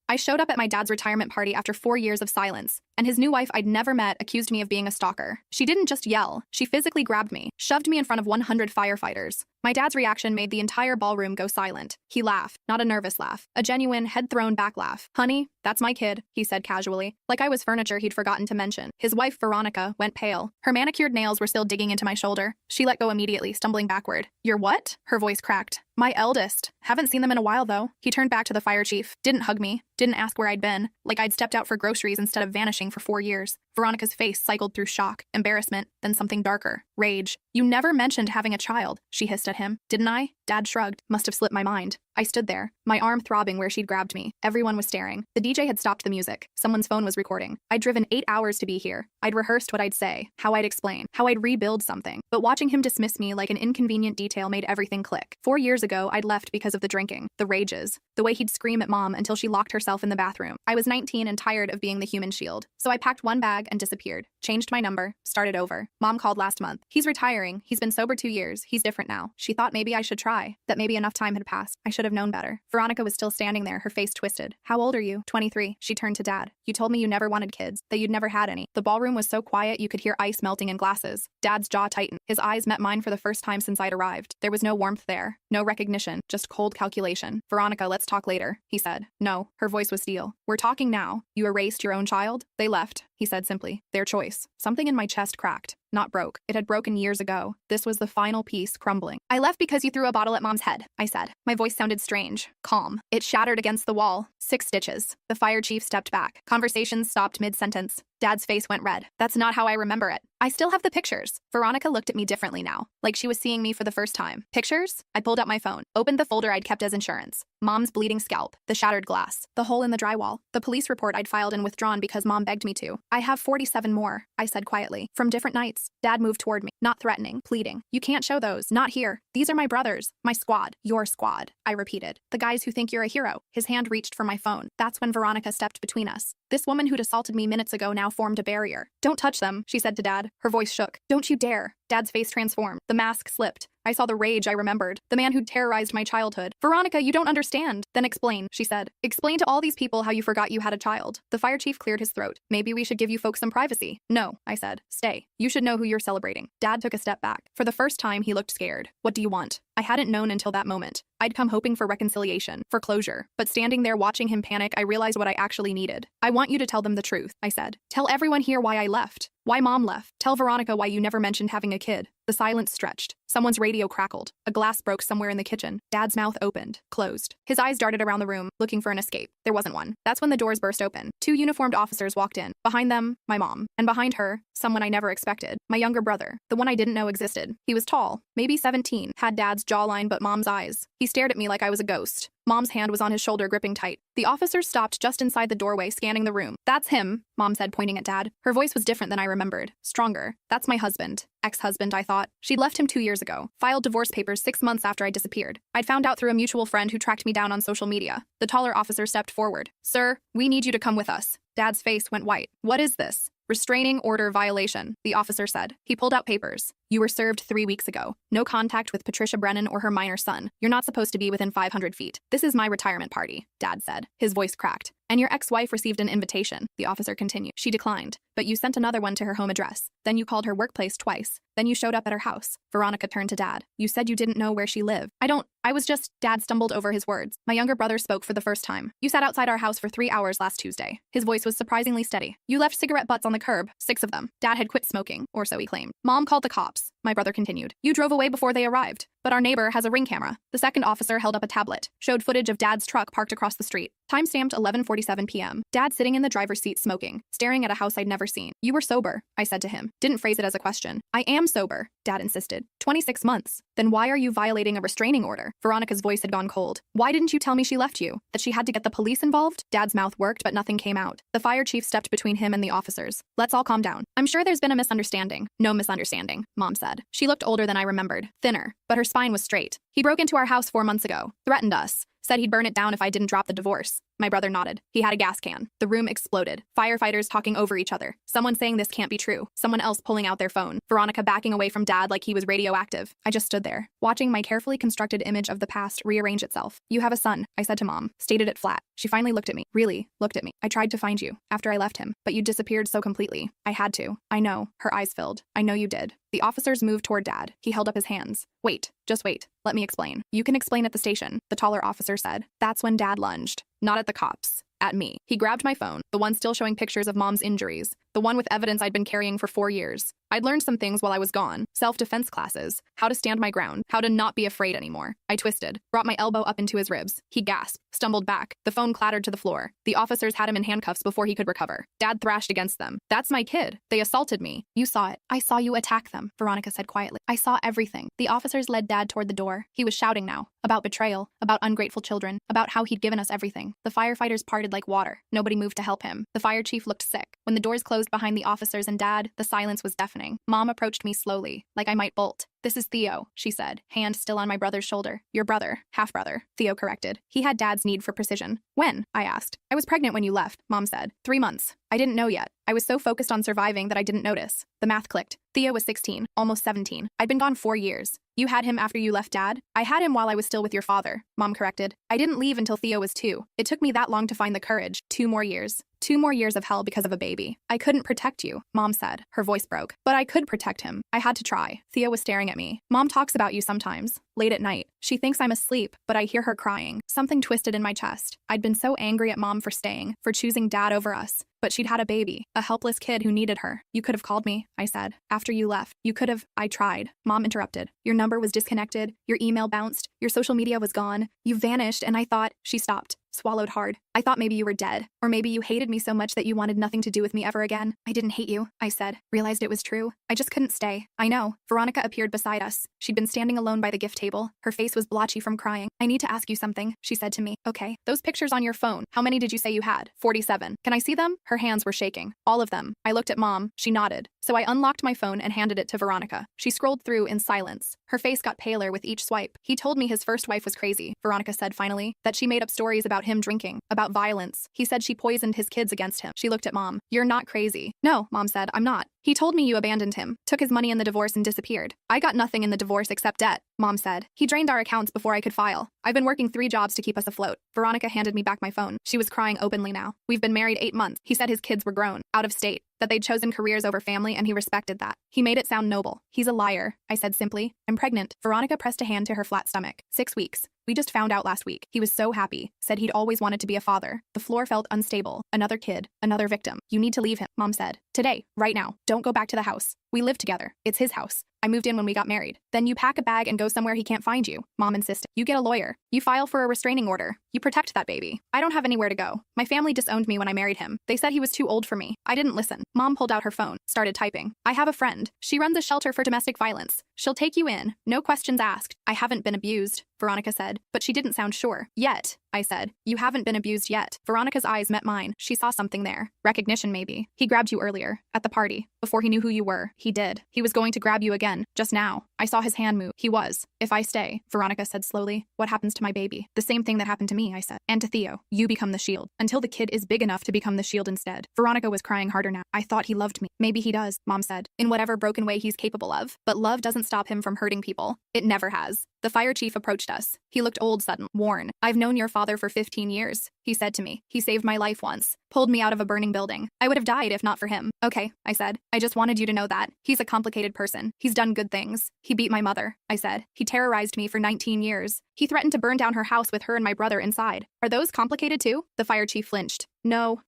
I showed up at my dad's retirement party after 4 years of silence, and his new wife I'd never met accused me of being a stalker. She didn't just yell, she physically grabbed me, shoved me in front of 100 firefighters. My dad's reaction made the entire ballroom go silent. He laughed, not a nervous laugh, a genuine, head-thrown-back laugh. "Honey, that's my kid," he said casually, like I was furniture he'd forgotten to mention. His wife, Veronica, went pale. Her manicured nails were still digging into my shoulder. She let go immediately, stumbling backward. "You're what?" Her voice cracked. "My eldest. Haven't seen them in a while, though." He turned back to the fire chief, didn't hug me, didn't ask where I'd been, like I'd stepped out for groceries instead of vanishing for 4 years. Veronica's face cycled through shock, embarrassment, then something darker. Rage. "You never mentioned having a child," she hissed at him. "Didn't I?" Dad shrugged. Must have slipped my mind. I stood there, my arm throbbing where she'd grabbed me. Everyone was staring. The DJ had stopped the music. Someone's phone was recording. I'd driven 8 hours to be here. I'd rehearsed what I'd say, how I'd explain, how I'd rebuild something. But watching him dismiss me like an inconvenient detail made everything click. 4 years ago, I'd left because of the drinking, the rages, the way he'd scream at Mom until she locked herself in the bathroom. I was 19 and tired of being the human shield. So I packed one bag and disappeared. Changed my number, started over. Mom called last month. "He's retiring. He's been sober 2 years. He's different now." She thought maybe I should try, that maybe enough time had passed. I should have known better. Veronica was still standing there, her face twisted. "How old are you?" 23. She turned to Dad. "You told me you never wanted kids, that you'd never had any." The ballroom was so quiet you could hear ice melting in glasses. Dad's jaw tightened. His eyes met mine for the first time since I'd arrived. There was no warmth there, no recognition, just cold calculation. "Veronica, let's talk later," he said. "No." Her voice was steel. "We're talking now. You erased your own child?" "They left," he said simply. "Their choice." Something in my chest cracked. Not broke. It had broken years ago. This was the final piece crumbling. "I left because you threw a bottle at Mom's head," I said. My voice sounded strange, calm. It shattered against the wall. 6 stitches. The fire chief stepped back. Conversations stopped mid-sentence. Dad's face went red. "That's not how I remember it." "I still have the pictures." Veronica looked at me differently now, like she was seeing me for the first time. "Pictures?" I pulled out my phone, opened the folder I'd kept as insurance. Mom's bleeding scalp, the shattered glass, the hole in the drywall, the police report I'd filed and withdrawn because Mom begged me to. "I have 47 more," I said quietly, "from different nights." Dad moved toward me, not threatening, pleading. "You can't show those, not here. These are my brothers, my squad." "Your squad," I repeated. "The guys who think you're a hero." His hand reached for my phone. That's when Veronica stepped between us. This woman who'd assaulted me minutes ago now formed a barrier. "Don't touch them," she said to Dad. Her voice shook. "Don't you dare." Dad's face transformed. The mask slipped. I saw the rage I remembered. The man who'd terrorized my childhood. "Veronica, you don't understand." "Then explain," she said. "Explain to all these people how you forgot you had a child." The fire chief cleared his throat. "Maybe we should give you folks some privacy." "No," I said. "Stay. You should know who you're celebrating." Dad took a step back. For the first time, he looked scared. "What do you want?" I hadn't known until that moment. I'd come hoping for reconciliation, for closure. But standing there watching him panic, I realized what I actually needed. "I want you to tell them the truth," I said. "Tell everyone here why I left. Why Mom left. Tell Veronica why you never mentioned having a kid." The silence stretched. Someone's radio crackled. A glass broke somewhere in the kitchen. Dad's mouth opened, closed. His eyes darted around the room, looking for an escape. There wasn't one. That's when the doors burst open. 2 uniformed officers walked in. Behind them, my mom. And behind her, someone I never expected. My younger brother. The one I didn't know existed. He was tall, maybe 17, had Dad's jawline but Mom's eyes. He stared at me like I was a ghost. Mom's hand was on his shoulder, gripping tight. The officers stopped just inside the doorway, scanning the room. "That's him," Mom said, pointing at Dad. Her voice was different than I remembered. Stronger. "That's my husband." Ex-husband, I thought. She'd left him 2 years ago. Filed divorce papers 6 months after I disappeared. I'd found out through a mutual friend who tracked me down on social media. The taller officer stepped forward. "Sir, we need you to come with us." Dad's face went white. "What is this?" "Restraining order violation," the officer said. He pulled out papers. "You were served 3 weeks ago. No contact with Patricia Brennan or her minor son. You're not supposed to be within 500 feet. This is my retirement party," Dad said. His voice cracked. "And your ex-wife received an invitation," the officer continued. "She declined, but you sent another one to her home address. Then you called her workplace twice. Then you showed up at her house." Veronica turned to Dad. "You said you didn't know where she lived." I was just..." Dad stumbled over his words. My younger brother spoke for the first time. "You sat outside our house for 3 hours last Tuesday." His voice was surprisingly steady. "You left cigarette butts on the curb, 6 of them." Dad had quit smoking, or so he claimed. "Mom called the cops," my brother continued. "You drove away before they arrived. But our neighbor has a ring camera." The second officer held up a tablet, showed footage of Dad's truck parked across the street. Timestamped 11:47 p.m. Dad sitting in the driver's seat smoking, staring at a house I'd never seen. "You were sober," I said to him. Didn't phrase it as a question. "I am sober," Dad insisted. 26 months. "Then why are you violating a restraining order?" Veronica's voice had gone cold. "Why didn't you tell me she left you? That she had to get the police involved?" Dad's mouth worked, but nothing came out. The fire chief stepped between him and the officers. "Let's all calm down. I'm sure there's been a misunderstanding." "No misunderstanding," Mom said. She looked older than I remembered, thinner, but her spine was straight. "He broke into our house 4 months ago, threatened us, said he'd burn it down if I didn't drop the divorce. My brother nodded. He had a gas can. The room exploded. Firefighters talking over each other. Someone saying this can't be true. Someone else pulling out their phone. Veronica backing away from Dad like he was radioactive. I just stood there, watching my carefully constructed image of the past rearrange itself. You have a son, I said to Mom. Stated it flat. She finally looked at me. Really, looked at me. I tried to find you after I left him, but you disappeared so completely. I had to. I know. Her eyes filled. I know you did. The officers moved toward Dad. He held up his hands. Wait, just wait. Let me explain. You can explain at the station, the taller officer said. That's when Dad lunged. Not at the cops. At me. He grabbed my phone, the one still showing pictures of Mom's injuries, the one with evidence I'd been carrying for 4 years. I'd learned some things while I was gone. Self-defense classes, how to stand my ground, how to not be afraid anymore. I twisted, brought my elbow up into his ribs. He gasped, stumbled back. The phone clattered to the floor. The officers had him in handcuffs before he could recover. Dad thrashed against them. That's my kid. They assaulted me. You saw it. I saw you attack them, Veronica said quietly. I saw everything. The officers led Dad toward the door. He was shouting now. About betrayal, about ungrateful children, about how he'd given us everything. The firefighters parted like water. Nobody moved to help him. The fire chief looked sick. When the doors closed behind the officers and Dad, the silence was deafening. Mom approached me slowly, like I might bolt. This is Theo, she said, hand still on my brother's shoulder. Your brother, half-brother, Theo corrected. He had Dad's need for precision. When? I asked. I was pregnant when you left, Mom said. 3 months. I didn't know yet. I was so focused on surviving that I didn't notice. The math clicked. Theo was 16, almost 17. I'd been gone 4 years. You had him after you left Dad? I had him while I was still with your father, Mom corrected. I didn't leave until Theo was 2. It took me that long to find the courage. 2 more years. 2 more years of hell because of a baby. I couldn't protect you, Mom said. Her voice broke. But I could protect him. I had to try. Theo was staring at me. Mom talks about you sometimes, late at night. She thinks I'm asleep, but I hear her crying. Something twisted in my chest. I'd been so angry at Mom for staying, for choosing Dad over us. But she'd had a baby, a helpless kid who needed her. You could have called me, I said. After you left, you could have. I tried. Mom interrupted. Your number was disconnected. Your email bounced. Your social media was gone. You vanished, and I thought. She stopped. Swallowed hard. I thought maybe you were dead. Or maybe you hated me so much that you wanted nothing to do with me ever again. I didn't hate you, I said. Realized it was true. I just couldn't stay. I know. Veronica appeared beside us. She'd been standing alone by the gift table. Her face was blotchy from crying. I need to ask you something, she said to me. Okay. Those pictures on your phone, how many did you say you had? 47. Can I see them? Her hands were shaking. All of them. I looked at Mom. She nodded. So I unlocked my phone and handed it to Veronica. She scrolled through in silence. Her face got paler with each swipe. He told me his first wife was crazy, Veronica said finally, that she made up stories about him drinking, about violence. He said she poisoned his kids against him. She looked at Mom. You're not crazy. No, Mom said, I'm not. He told me you abandoned him, took his money in the divorce and disappeared. I got nothing in the divorce except debt, Mom said. He drained our accounts before I could file. I've been working 3 jobs to keep us afloat. Veronica handed me back my phone. She was crying openly now. We've been married 8 months. He said his kids were grown, out of state, that they'd chosen careers over family and he respected that. He made it sound noble. He's a liar, I said simply. I'm pregnant. Veronica pressed a hand to her flat stomach. 6 weeks. We just found out last week. He was so happy. Said he'd always wanted to be a father. The floor felt unstable. Another kid. Another victim. You need to leave him, Mom said. Today. Right now. Don't go back to the house. We live together. It's his house. I moved in when we got married. Then you pack a bag and go somewhere he can't find you, Mom insisted. You get a lawyer. You file for a restraining order. You protect that baby. I don't have anywhere to go. My family disowned me when I married him. They said he was too old for me. I didn't listen. Mom pulled out her phone, started typing. I have a friend. She runs a shelter for domestic violence. She'll take you in. No questions asked. I haven't been abused, Veronica said, but she didn't sound sure. Yet, I said. You haven't been abused yet. Veronica's eyes met mine. She saw something there. Recognition, maybe. He grabbed you earlier, at the party. Before he knew who you were, he did. He was going to grab you again, just now. I saw his hand move. He was. If I stay, Veronica said slowly, what happens to my baby? The same thing that happened to me, I said. And to Theo. You become the shield. Until the kid is big enough to become the shield instead. Veronica was crying harder now. I thought he loved me. Maybe he does, Mom said. In whatever broken way he's capable of. But love doesn't stop him from hurting people. It never has. The fire chief approached us. He looked old suddenly, worn. I've known your father for 15 years, he said to me. He saved my life once. Pulled me out of a burning building. I would have died if not for him. Okay, I said. I just wanted you to know that. He's a complicated person. He's done good things. He beat my mother, I said. He terrorized me for 19 years. He threatened to burn down her house with her and my brother inside. Are those complicated too? The fire chief flinched. No,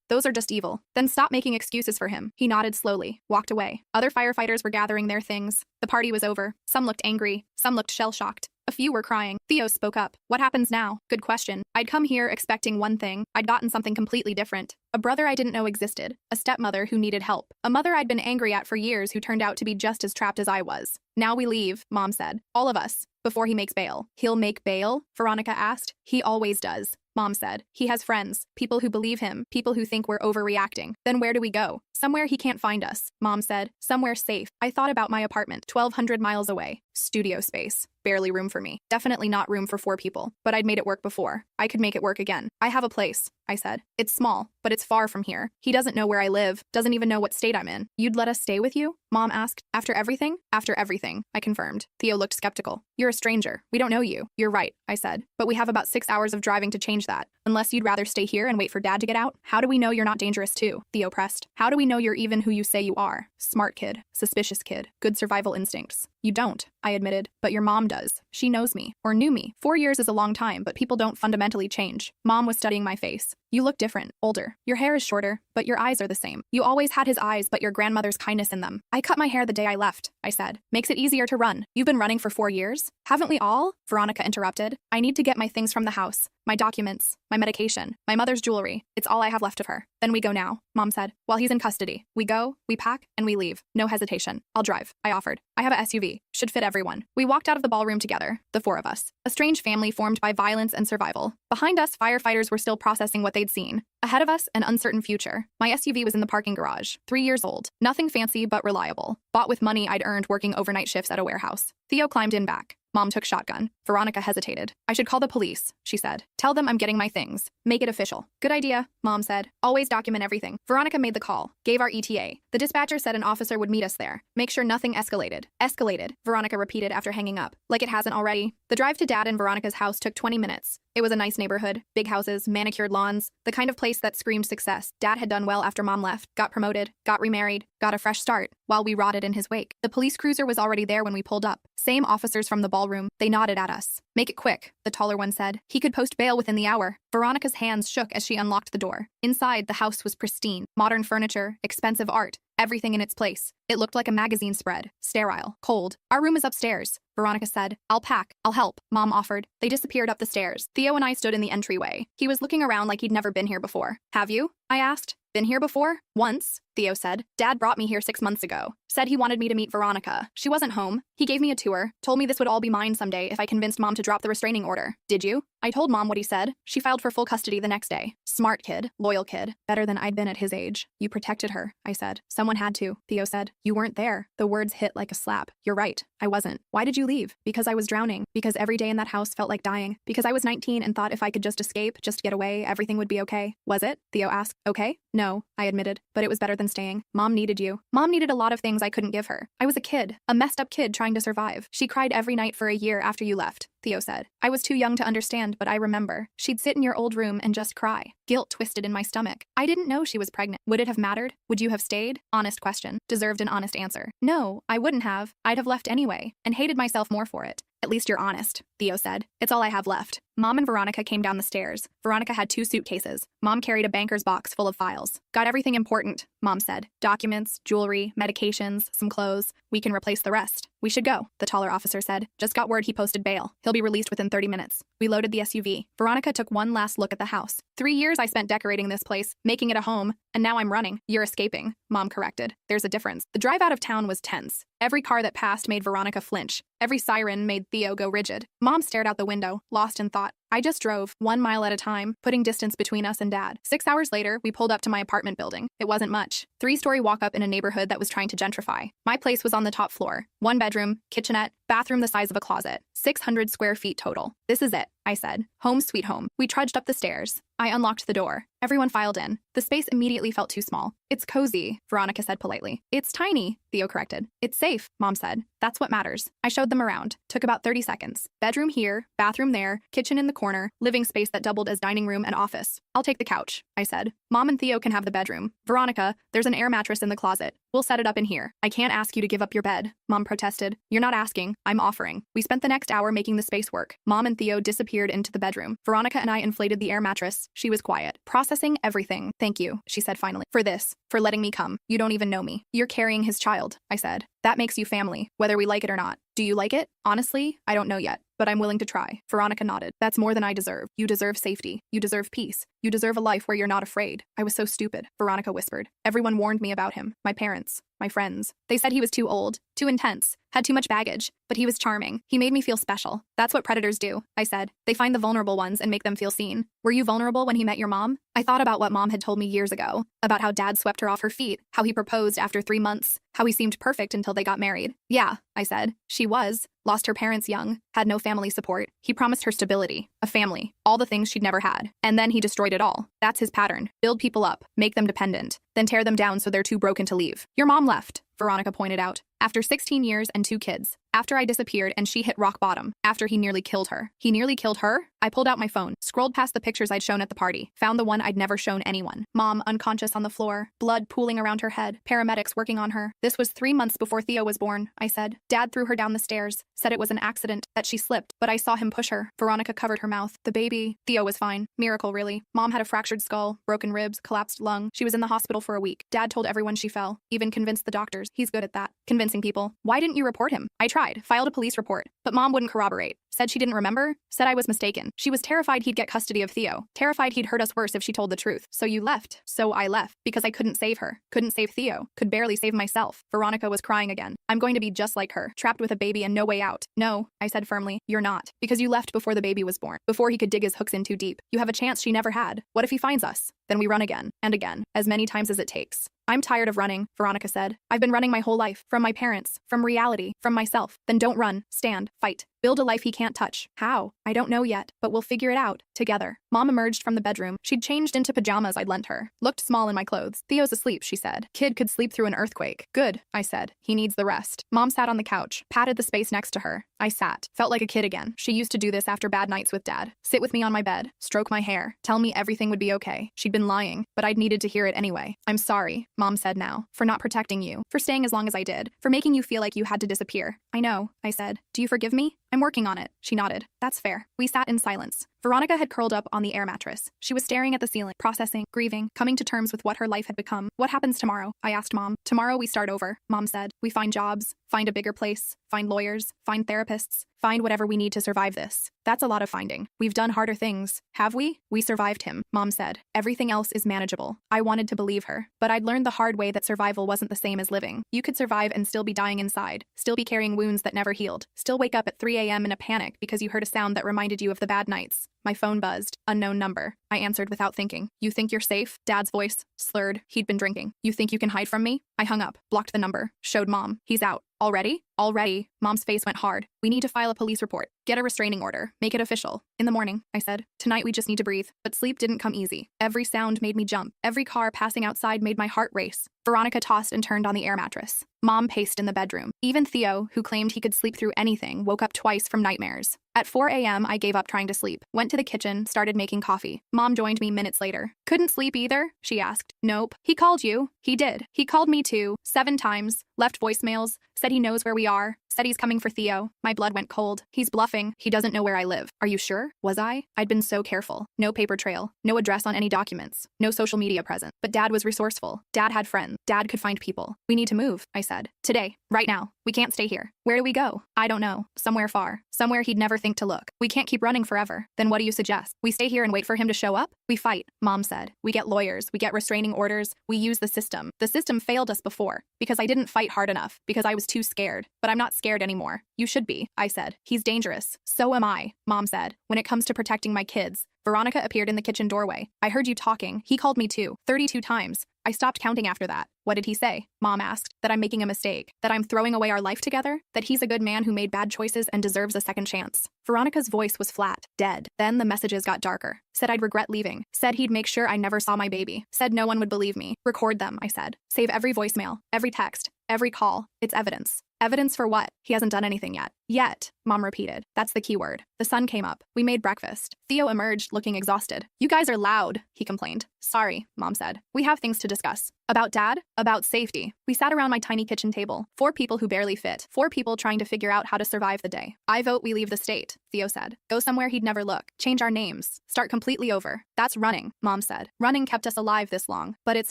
those are just evil. Then stop making excuses for him. He nodded slowly, walked away. Other firefighters were gathering their things. The party was over. Some looked angry. Some looked shell-shocked. A few were crying. Theo spoke up. What happens now? Good question. I'd come here expecting one thing. I'd gotten something completely different. A brother I didn't know existed. A stepmother who needed help. A mother I'd been angry at for years who turned out to be just as trapped as I was. Now we leave, Mom said. All of us. Before he makes bail. He'll make bail? Veronica asked. He always does. Mom said. He has friends, people who believe him, people who think we're overreacting. Then where do we go? Somewhere he can't find us, Mom said. Somewhere safe. I thought about my apartment, 1,200 miles away. Studio space. Barely room for me. Definitely not room for 4 people. But I'd made it work before. I could make it work again. I have a place, I said. It's small, but it's far from here. He doesn't know where I live, doesn't even know what state I'm in. You'd let us stay with you? Mom asked. After everything? After everything, I confirmed. Theo looked skeptical. You're a stranger. We don't know you. You're right, I said. But we have about 6 hours of driving to change that. Unless you'd rather stay here and wait for Dad to get out? How do we know you're not dangerous too? Theo pressed. How do we know you're even who you say you are? Smart kid. Suspicious kid. Good survival instincts. You don't, I admitted. But your mom does. She knows me. Or knew me. 4 years is a long time, but people don't fundamentally change. Mom was studying my face. You look different, older. Your hair is shorter, but your eyes are the same. You always had his eyes, but your grandmother's kindness in them. I cut my hair the day I left, I said. Makes it easier to run. You've been running for 4 years? Haven't we all? Veronica interrupted. I need to get my things from the house. My documents, my medication, my mother's jewelry. It's all I have left of her. Then we go now, Mom said. While he's in custody. We go, we pack, and we leave. No hesitation. I'll drive, I offered. I have a SUV. Should fit everyone. We walked out of the ballroom together, the 4 of us. A strange family formed by violence and survival. Behind us, firefighters were still processing what they'd seen. Ahead of us, an uncertain future. My SUV was in the parking garage, 3 years old. Nothing fancy, but reliable. Bought with money I'd earned working overnight shifts at a warehouse. Theo climbed in back. Mom took shotgun. Veronica hesitated. I should call the police, she said. Tell them I'm getting my things. Make it official. Good idea, Mom said. Always document everything. Veronica made the call. Gave our ETA. The dispatcher said an officer would meet us there. Make sure nothing escalated. Escalated, Veronica repeated after hanging up. Like it hasn't already. The drive to Dad and Veronica's house took 20 minutes. It was a nice neighborhood, big houses, manicured lawns, the kind of place that screamed success. Dad had done well after Mom left, got promoted, got remarried, got a fresh start, while we rotted in his wake. The police cruiser was already there when we pulled up. Same officers from the ballroom. They nodded at us. Make it quick, the taller one said. He could post bail within the hour. Veronica's hands shook as she unlocked the door. Inside, the house was pristine. Modern furniture, expensive art, everything in its place. It looked like a magazine spread. Sterile. Cold. Our room is upstairs, Veronica said. I'll pack. I'll help, Mom offered. They disappeared up the stairs. Theo and I stood in the entryway. He was looking around like he'd never been here before. Have you? I asked. Been here before? Once, Theo said. Dad brought me here 6 months ago. Said he wanted me to meet Veronica. She wasn't home. He gave me a tour. Told me this would all be mine someday if I convinced Mom to drop the restraining order. Did you? I told Mom what he said. She filed for full custody the next day. Smart kid. Loyal kid. Better than I'd been at his age. You protected her, I said. Someone had to, Theo said. You weren't there. The words hit like a slap. You're right. I wasn't. Why did you leave? Because I was drowning. Because every day in that house felt like dying. Because I was 19 and thought if I could just escape, just get away, everything would be okay. Was it? Theo asked. Okay? No, I admitted. But it was better than staying. Mom needed you. Mom needed a lot of things I couldn't give her. I was a kid. A messed up kid trying to survive. She cried every night for a year after you left, Theo said. I was too young to understand, but I remember. She'd sit in your old room and just cry. Guilt twisted in my stomach. I didn't know she was pregnant. Would it have mattered? Would you have stayed? Honest question. Deserved an honest answer. No, I wouldn't have. I'd have left anyway, and hated myself more for it. At least you're honest, Theo said. It's all I have left. Mom and Veronica came down the stairs. Veronica had 2 suitcases. Mom carried a banker's box full of files. Got everything important, Mom said. Documents, jewelry, medications, some clothes. We can replace the rest. We should go, the taller officer said. Just got word he posted bail. He'll be released within 30 minutes. We loaded the SUV. Veronica took one last look at the house. 3 years I spent decorating this place, making it a home, and now I'm running. You're escaping, Mom corrected. There's a difference. The drive out of town was tense. Every car that passed made Veronica flinch. Every siren made Theo go rigid. Mom stared out the window, lost in thought. I just drove, 1 mile at a time, putting distance between us and Dad. 6 hours later, we pulled up to my apartment building. It wasn't much. 3-story walk-up in a neighborhood that was trying to gentrify. My place was on the top floor. 1 bedroom, kitchenette, bathroom the size of a closet. 600 square feet total. This is it, I said. Home sweet home. We trudged up the stairs. I unlocked the door. Everyone filed in. The space immediately felt too small. It's cozy, Veronica said politely. It's tiny, Theo corrected. It's safe, Mom said. That's what matters. I showed them around. Took about 30 seconds. Bedroom here, bathroom there, kitchen in the corner, living space that doubled as dining room and office. I'll take the couch, I said. Mom and Theo can have the bedroom. Veronica, there's an air mattress in the closet. We'll set it up in here. I can't ask you to give up your bed, Mom protested. You're not asking, I'm offering. We spent the next hour making the space work. Mom and Theo disappeared into the bedroom. Veronica and I inflated the air mattress. She was quiet. Processing everything. Thank you, she said finally. For this. For letting me come. You don't even know me. You're carrying his child, I said. That makes you family, whether we like it or not. Do you like it? Honestly, I don't know yet, but I'm willing to try. Veronica nodded. That's more than I deserve. You deserve safety. You deserve peace. You deserve a life where you're not afraid. I was so stupid, Veronica whispered. Everyone warned me about him. My parents. My friends. They said he was too old, too intense, had too much baggage, but he was charming. He made me feel special. That's what predators do, I said. They find the vulnerable ones and make them feel seen. Were you vulnerable when he met your mom? I thought about what Mom had told me years ago, about how Dad swept her off her feet, how he proposed after 3 months, how he seemed perfect until they got married. Yeah, I said. She was. lost her parents young, had no family support. He promised her stability, a family, all the things she'd never had. And then he destroyed it all. That's his pattern. Build people up, make them dependent, then tear them down so they're too broken to leave. Your mom left, Veronica pointed out. After 16 years and 2 kids. After I disappeared and she hit rock bottom. After he nearly killed her. He nearly killed her? I pulled out my phone, scrolled past the pictures I'd shown at the party, found the one I'd never shown anyone. Mom unconscious on the floor, blood pooling around her head, paramedics working on her. This was 3 months before Theo was born, I said. Dad threw her down the stairs, said it was an accident, that she slipped, but I saw him push her. Veronica covered her mouth. The baby. Theo was fine. Miracle, really. Mom had a fractured skull, broken ribs, collapsed lung. She was in the hospital for a week. Dad told everyone she fell, even convinced the doctors. He's good at that. Convincing people. Why didn't you report him? I tried, filed a police report, but Mom wouldn't corroborate. Said she didn't remember, said I was mistaken. She was terrified he'd get custody of Theo, terrified he'd hurt us worse if she told the truth. So you left. So I left, because I couldn't save her, couldn't save Theo, could barely save myself. Veronica was crying again. I'm going to be just like her, trapped with a baby and no way out. No, I said firmly, you're not, because you left before the baby was born, before he could dig his hooks in too deep. You have a chance she never had. What if he finds us? Then we run again, and again, as many times as it takes. I'm tired of running, Veronica said. I've been running my whole life, from my parents, from reality, from myself. Then don't run, stand, fight. Build a life he can't touch. How? I don't know yet, but we'll figure it out, together. Mom emerged from the bedroom. She'd changed into pajamas I'd lent her. Looked small in my clothes. Theo's asleep, she said. Kid could sleep through an earthquake. Good, I said. He needs the rest. Mom sat on the couch, patted the space next to her. I sat. Felt like a kid again. She used to do this after bad nights with Dad. Sit with me on my bed, stroke my hair, tell me everything would be okay. She'd been lying, but I'd needed to hear it anyway. I'm sorry, Mom said now, for not protecting you, for staying as long as I did, for making you feel like you had to disappear. I know, I said. Do you forgive me? I'm working on it. She nodded. That's fair. We sat in silence. Veronica had curled up on the air mattress. She was staring at the ceiling, processing, grieving, coming to terms with what her life had become. What happens tomorrow? I asked Mom. Tomorrow we start over, Mom said. We find jobs, find a bigger place, find lawyers, find therapists, find whatever we need to survive this. That's a lot of finding. We've done harder things, have we? We survived him, Mom said. Everything else is manageable. I wanted to believe her, but I'd learned the hard way that survival wasn't the same as living. You could survive and still be dying inside, still be carrying wounds that never healed, still wake up at 3 a.m. in a panic because you heard a sound that reminded you of the bad nights. My phone buzzed. Unknown number. I answered without thinking. You think you're safe? Dad's voice, slurred. He'd been drinking. You think you can hide from me? I hung up, blocked the number, showed Mom. He's out. Already? Already. Mom's face went hard. We need to file a police report. Get a restraining order. Make it official. In the morning, I said. Tonight we just need to breathe. But sleep didn't come easy. Every sound made me jump. Every car passing outside made my heart race. Veronica tossed and turned on the air mattress. Mom paced in the bedroom. Even Theo, who claimed he could sleep through anything, woke up twice from nightmares. At 4 a.m., I gave up trying to sleep. Went to the kitchen, started making coffee. Mom joined me minutes later. Couldn't sleep either? She asked. Nope. He called you. He did. He called me too. 7 times. Left voicemails. Said he knows where we are. Said he's coming for Theo. My blood went cold. He's bluffing. He doesn't know where I live. Are you sure? Was I? I'd been so careful. No paper trail. No address on any documents. No social media present. But Dad was resourceful. Dad had friends. Dad could find people. We need to move, I said. Today. Right now. We can't stay here. Where do we go? I don't know. Somewhere far. Somewhere he'd never think to look. We can't keep running forever. Then what do you suggest? We stay here and wait for him to show up? We fight, Mom said. We get lawyers. We get restraining orders. We use the system. The system failed us before. Because I didn't fight hard enough. Because I was too scared. But I'm not scared anymore. You should be, I said. He's dangerous. So am I, Mom said. When it comes to protecting my kids. Veronica appeared in the kitchen doorway. I heard you talking. He called me too. 32 times. I stopped counting after that. What did he say? Mom asked. That I'm making a mistake. That I'm throwing away our life together. That he's a good man who made bad choices and deserves a second chance. Veronica's voice was flat, dead. Then the messages got darker. Said I'd regret leaving. Said he'd make sure I never saw my baby. Said no one would believe me. Record them, I said. Save every voicemail, every text, every call. It's evidence. Evidence for what? He hasn't done anything yet. Yet, Mom repeated. That's the key word. The sun came up. We made breakfast. Theo emerged, looking exhausted. You guys are loud, he complained. Sorry, Mom said. We have things to discuss. About Dad? About safety. We sat around my tiny kitchen table. 4 people who barely fit. 4 people trying to figure out how to survive the day. I vote we leave the state, Theo said. Go somewhere he'd never look. Change our names. Start completely over. That's running, Mom said. Running kept us alive this long. But it's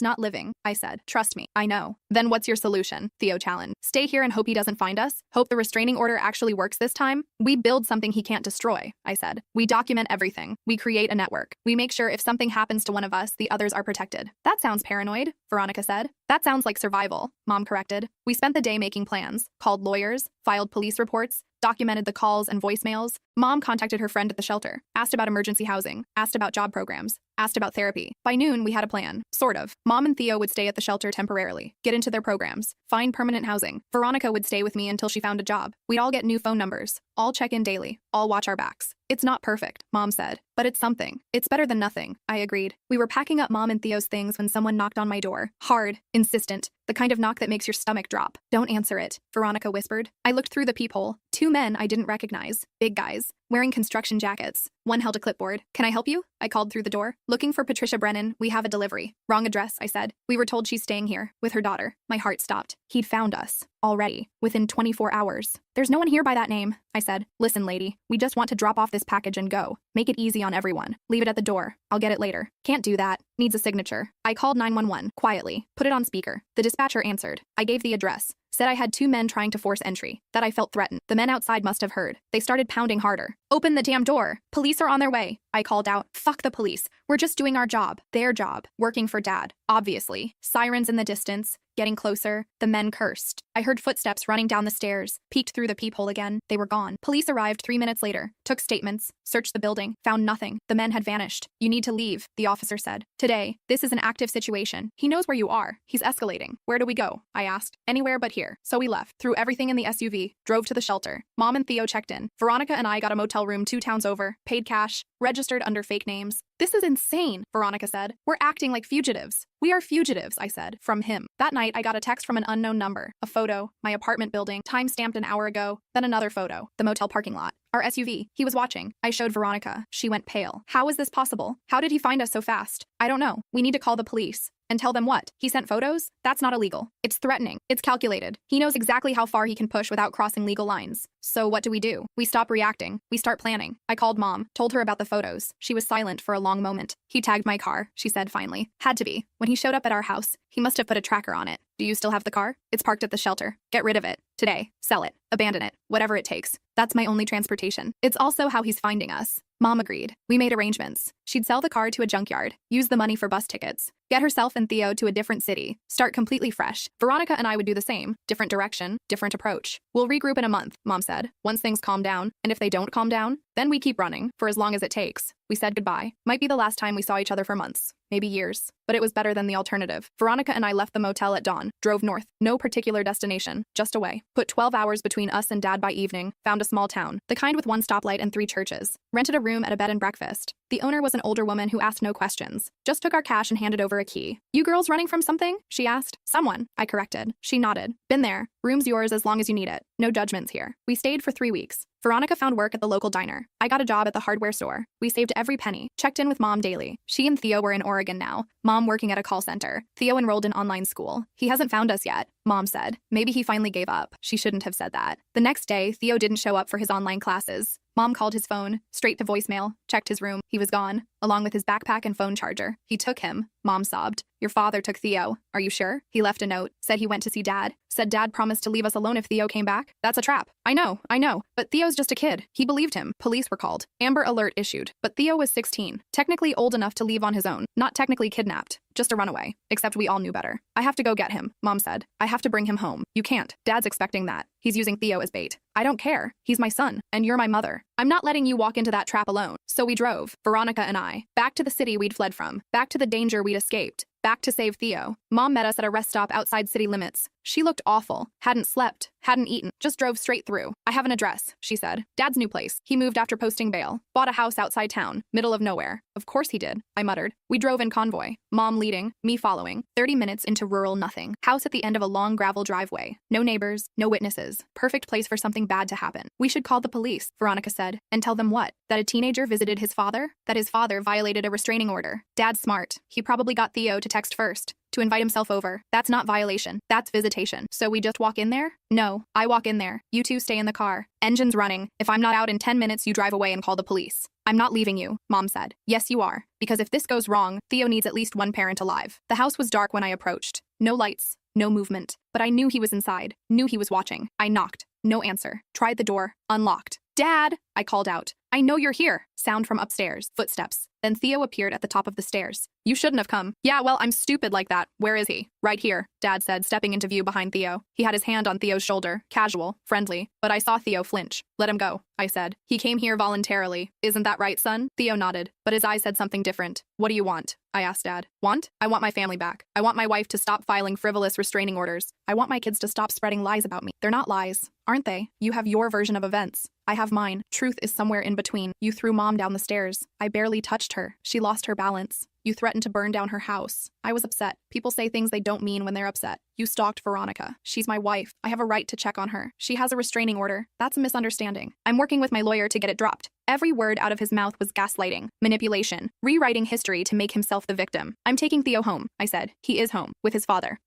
not living, I said. Trust me, I know. Then what's your solution? Theo challenged. Stay here and hope he doesn't find us? Hope the restraining order actually works this time? We build something he can't destroy, I said. We document everything. We create a network. We make sure if something happens to one of us, the others are protected. That sounds paranoid, Veronica said. That sounds like survival, Mom corrected. We spent the day making plans, called lawyers, filed police reports, documented the calls and voicemails. Mom contacted her friend at the shelter, asked about emergency housing, asked about job programs, asked about therapy. By noon, we had a plan. Sort of. Mom and Theo would stay at the shelter temporarily, get into their programs, find permanent housing. Veronica would stay with me until she found a job. We'd all get new phone numbers, all check in daily, all watch our backs. It's not perfect, Mom said, but it's something. It's better than nothing, I agreed. We were packing up Mom and Theo's things when someone knocked on my door. Hard, insistent, the kind of knock that makes your stomach drop. Don't answer it, Veronica whispered. I looked through the peephole. Two men I didn't recognize, big guys, wearing construction jackets. One held a clipboard. Can I help you? I called through the door. Looking for Patricia Brennan, we have a delivery. Wrong address, I said. We were told she's staying here, with her daughter. My heart stopped. He'd found us. Already. Within 24 hours. There's no one here by that name, I said. Listen, lady, we just want to drop off this package and go. Make it easy on everyone. Leave it at the door. I'll get it later. Can't do that. Needs a signature. I called 911, quietly. Put it on speaker. The dispatcher answered. I gave the address. Said I had two men trying to force entry, that I felt threatened. The men outside must have heard. They started pounding harder. Open the damn door. Police are on their way. I called out. Fuck the police. We're just doing our job. Their job. Working for Dad. Obviously. Sirens in the distance. Getting closer. The men cursed. I heard footsteps running down the stairs. Peeked through the peephole again. They were gone. Police arrived 3 minutes later. Took statements. Searched the building. Found nothing. The men had vanished. You need to leave, the officer said. Today, this is an active situation. He knows where you are. He's escalating. Where do we go? I asked. Anywhere but here. So we left. Threw everything in the SUV. Drove to the shelter. Mom and Theo checked in. Veronica and I got a motel room 2 towns over. Paid cash. Registered under fake names. This is insane, Veronica said. We're acting like fugitives. We are fugitives, I said, from him. That night, I got a text from an unknown number. A photo, my apartment building, time-stamped an hour ago, then another photo, the motel parking lot. Our SUV. He was watching. I showed Veronica. She went pale. How is this possible? How did he find us so fast? I don't know. We need to call the police. And tell them what? He sent photos? That's not illegal. It's threatening. It's calculated. He knows exactly how far he can push without crossing legal lines. So what do? We stop reacting. We start planning. I called Mom, told her about the photos. She was silent for a long moment. He tagged my car, she said finally. Had to be. When he showed up at our house, he must have put a tracker on it. Do you still have the car? It's parked at the shelter. Get rid of it. Today. Sell it. Abandon it. Whatever it takes. That's my only transportation. It's also how he's finding us. Mom agreed. We made arrangements. She'd sell the car to a junkyard, use the money for bus tickets, get herself and Theo to a different city, start completely fresh. Veronica and I would do the same. Different direction, different approach. We'll regroup in a month, Mom said, once things calm down. And if they don't calm down, then we keep running, for as long as it takes. We said goodbye. Might be the last time we saw each other for months, maybe years. But it was better than the alternative. Veronica and I left the motel at dawn, drove north. No particular destination, just away. Put 12 hours between us and Dad by evening. Found a small town, the kind with 1 stoplight and 3 churches. Rented a room at a bed and breakfast. The owner was an older woman who asked no questions. Just took our cash and handed over a key. You girls running from something? She asked. Someone, I corrected. She nodded. Been there. Room's yours as long as you need it. No judgments here. We stayed for 3 weeks. Veronica found work at the local diner. I got a job at the hardware store. We saved every penny. Checked in with Mom daily. She and Theo were in Oregon now. Mom working at a call center. Theo enrolled in online school. He hasn't found us yet, Mom said. Maybe he finally gave up. She shouldn't have said that. The next day, Theo didn't show up for his online classes. Mom called his phone, straight to voicemail, checked his room. He was gone, along with his backpack and phone charger. He took him. Mom sobbed. Your father took Theo. Are you sure? He left a note. Said he went to see Dad. Said Dad promised to leave us alone if Theo came back. That's a trap. I know. But Theo's just a kid. He believed him. Police were called. Amber Alert issued. But Theo was 16. Technically old enough to leave on his own. Not technically kidnapped. Just a runaway. Except we all knew better. I have to go get him, Mom said. I have to bring him home. You can't. Dad's expecting that. He's using Theo as bait. I don't care. He's my son, and you're my mother. I'm not letting you walk into that trap alone. So we drove, Veronica and I, back to the city we'd fled from, back to the danger we'd escaped, back to save Theo. Mom met us at a rest stop outside city limits. She looked awful. Hadn't slept. Hadn't eaten. Just drove straight through. I have an address, she said. Dad's new place. He moved after posting bail. Bought a house outside town. Middle of nowhere. Of course he did, I muttered. We drove in convoy. Mom leading, me following. 30 minutes into rural nothing. House at the end of a long gravel driveway. No neighbors. No witnesses. Perfect place for something bad to happen. We should call the police, Veronica said. And tell them what? That a teenager visited his father? That his father violated a restraining order. Dad's smart. He probably got Theo to text first. To invite himself over. That's not violation. That's visitation. So we just walk in there? No, I walk in there. You two stay in the car. Engine's running. If I'm not out in 10 minutes, you drive away and call the police. I'm not leaving you, Mom said. Yes, you are. Because if this goes wrong, Theo needs at least one parent alive. The house was dark when I approached. No lights. No movement. But I knew he was inside. Knew he was watching. I knocked. No answer. Tried the door. Unlocked. Dad! I called out. I know you're here. Sound from upstairs. Footsteps. Then Theo appeared at the top of the stairs. You shouldn't have come. Yeah, well, I'm stupid like that. Where is he? Right here, Dad said, stepping into view behind Theo. He had his hand on Theo's shoulder, casual, friendly, but I saw Theo flinch. Let him go, I said. He came here voluntarily. Isn't that right, son? Theo nodded, but his eyes said something different. What do you want? I asked Dad. Want? I want my family back. I want my wife to stop filing frivolous restraining orders. I want my kids to stop spreading lies about me. They're not lies, aren't they? You have your version of events. I have mine. Truth is somewhere in between. You threw Mom down the stairs. I barely touched her. She lost her balance. You threatened to burn down her house. I was upset. People say things they don't mean when they're upset. You stalked Veronica. She's my wife. I have a right to check on her. She has a restraining order. That's a misunderstanding. I'm working with my lawyer to get it dropped. Every word out of his mouth was gaslighting, manipulation, rewriting history to make himself the victim. I'm taking Theo home, I said. He is home, with his father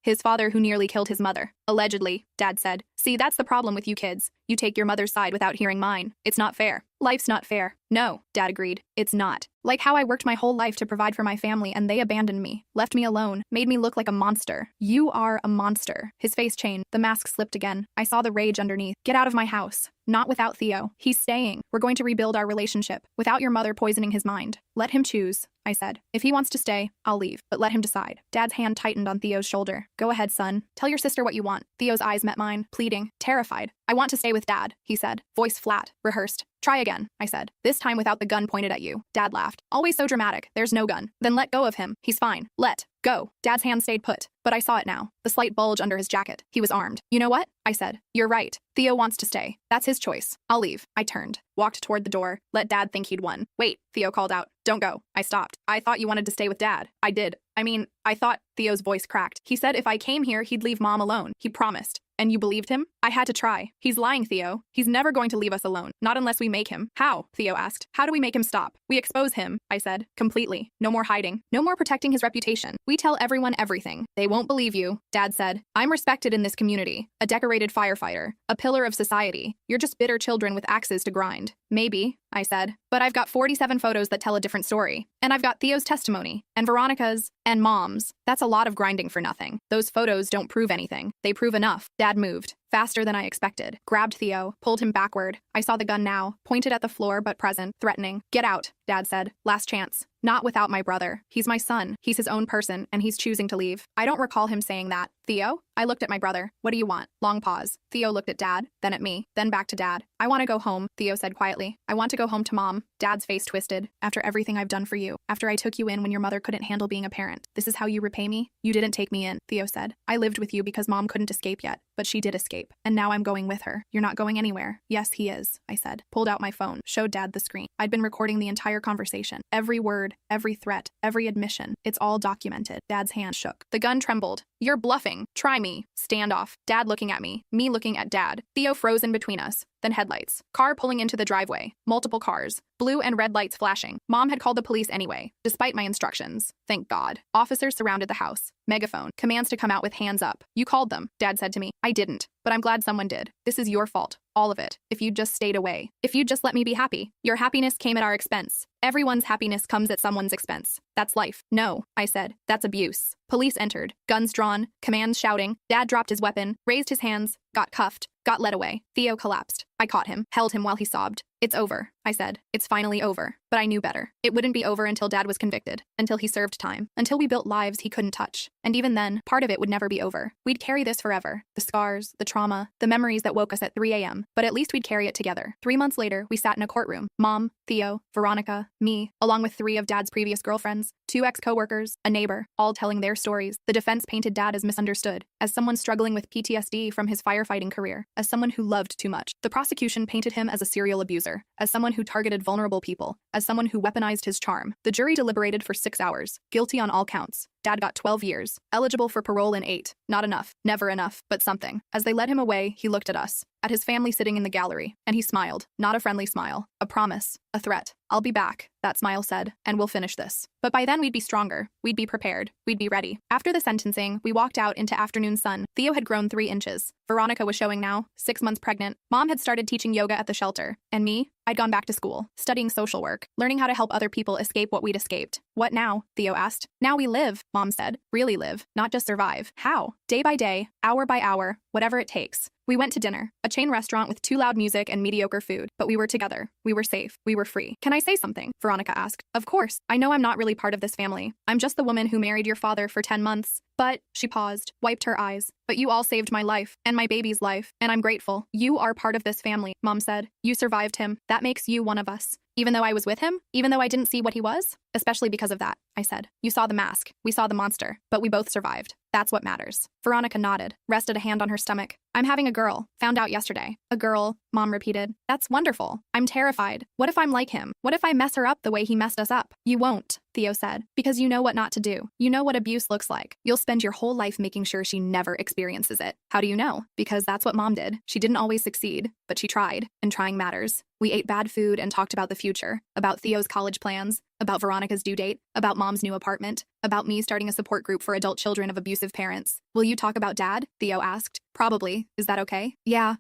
who nearly killed his mother. Allegedly, Dad said. See, that's the problem with you kids. You take your mother's side without hearing mine. It's not fair. Life's not fair. No, Dad agreed. It's not. Like how I worked my whole life to provide for my family and they abandoned me, left me alone, made me look like a monster. You are a monster. His face changed. The mask slipped again. I saw the rage underneath. Get out of my house. Not without Theo. He's staying. We're going to rebuild our relationship without your mother poisoning his mind. Let him choose, I said. If he wants to stay, I'll leave, but let him decide. Dad's hand tightened on Theo's shoulder. Go ahead, son. Tell your sister what you want. Theo's eyes met mine, pleading, terrified. I want to stay with Dad, he said, voice flat, rehearsed. Try again, I said, this time without the gun pointed at you. Dad laughed. Always so dramatic. There's no gun. Then let go of him. He's fine. Let go. Dad's hand stayed put, but I saw it now. The slight bulge under his jacket. He was armed. You know what? I said. You're right. Theo wants to stay. That's his choice. I'll leave. I turned, walked toward the door, let Dad think he'd won. Wait, Theo called out. Don't go. I stopped. I thought you wanted to stay with Dad. I did. I thought. Theo's voice cracked. He said if I came here, he'd leave Mom alone. He promised. And you believed him? I had to try. He's lying, Theo. He's never going to leave us alone. Not unless we make him. How? Theo asked. How do we make him stop? We expose him, I said. Completely. No more hiding. No more protecting his reputation. We tell everyone everything. They won't believe you, Dad said. I'm respected in this community. A decorated firefighter. A pillar of society. You're just bitter children with axes to grind. Maybe, I said. But I've got 47 photos that tell a different story. And I've got Theo's testimony. And Veronica's. And Mom's. That's a lot of grinding for nothing. Those photos don't prove anything. They prove enough. Dad moved. Faster than I expected. Grabbed Theo, pulled him backward. I saw the gun now, pointed at the floor but present, threatening. Get out, Dad said. Last chance. Not without my brother. He's my son. He's his own person, and he's choosing to leave. I don't recall him saying that. Theo? I looked at my brother. What do you want? Long pause. Theo looked at Dad, then at me, then back to Dad. I want to go home, Theo said quietly. I want to go home to Mom. Dad's face twisted. After everything I've done for you. After I took you in when your mother couldn't handle being a parent. This is how you repay me? You didn't take me in, Theo said. I lived with you because Mom couldn't escape yet. But she did escape. And now I'm going with her. You're not going anywhere. Yes, he is, I said. Pulled out my phone. Showed Dad the screen. I'd been recording the entire conversation. Every word, every threat, every admission. It's all documented. Dad's hand shook. The gun trembled. You're bluffing. Try me. Standoff. Dad looking at me looking at Dad. Theo frozen between us. Then headlights. Car pulling into the driveway. Multiple cars. Blue and red lights flashing. Mom had called the police anyway, despite my instructions. Thank God. Officers surrounded the house. Megaphone. Commands to come out with hands up. You called them, Dad said to me. I didn't, but I'm glad someone did. This is your fault. All of it. If you'd just stayed away. If you'd just let me be happy. Your happiness came at our expense. Everyone's happiness comes at someone's expense. That's life. No, I said. That's abuse. Police entered. Guns drawn. Commands shouting. Dad dropped his weapon, raised his hands, got cuffed, got led away. Theo collapsed. I caught him, held him while he sobbed. It's over, I said. It's finally over. But I knew better. It wouldn't be over until Dad was convicted, until he served time, until we built lives he couldn't touch. And even then, part of it would never be over. We'd carry this forever. The scars, the trauma, the memories that woke us at 3 a.m. But at least we'd carry it together. 3 months later, we sat in a courtroom. Mom, Theo, Veronica, me, along with 3 of Dad's previous girlfriends, 2 ex-coworkers, a neighbor, all telling their stories. The defense painted Dad as misunderstood, as someone struggling with PTSD from his firefighting career, as someone who loved too much. The prosecution painted him as a serial abuser, as someone who targeted vulnerable people, as someone who weaponized his charm. The jury deliberated for 6 hours, guilty on all counts. Dad got 12 years, eligible for parole in 8. Not enough, never enough, but something. As they led him away, he looked at us, at his family sitting in the gallery, and he smiled. Not a friendly smile, a promise, a threat. I'll be back, that smile said, and we'll finish this. But by then we'd be stronger, we'd be prepared, we'd be ready. After the sentencing, we walked out into afternoon sun. Theo had grown 3 inches. Veronica was showing now, 6 months pregnant. Mom had started teaching yoga at the shelter. And me? I'd gone back to school, studying social work, learning how to help other people escape what we'd escaped. What now? Theo asked. Now we live, Mom said. Really live, not just survive. How? Day by day, hour by hour, whatever it takes. We went to dinner, a chain restaurant with too loud music and mediocre food, but we were together. We were safe. We were free. Can I say something? Veronica asked. Of course. I know I'm not really part of this family. I'm just the woman who married your father for 10 months. But, she paused, wiped her eyes. But you all saved my life, and my baby's life, and I'm grateful. You are part of this family, Mom said. You survived him. That makes you one of us. Even though I was with him? Even though I didn't see what he was? Especially because of that, I said. You saw the mask. We saw the monster. But we both survived. That's what matters. Veronica nodded, rested a hand on her stomach. I'm having a girl. Found out yesterday. A girl, Mom repeated. That's wonderful. I'm terrified. What if I'm like him? What if I mess her up the way he messed us up? You won't, Theo said, because you know what not to do. You know what abuse looks like. You'll spend your whole life making sure she never experiences it. How do you know? Because that's what Mom did. She didn't always succeed, but she tried, and trying matters. We ate bad food and talked about the future, about Theo's college plans, about Veronica's due date, about Mom's new apartment, about me starting a support group for adult children of abusive parents. Will you talk about Dad? Theo asked. Probably. Is that okay? Yeah.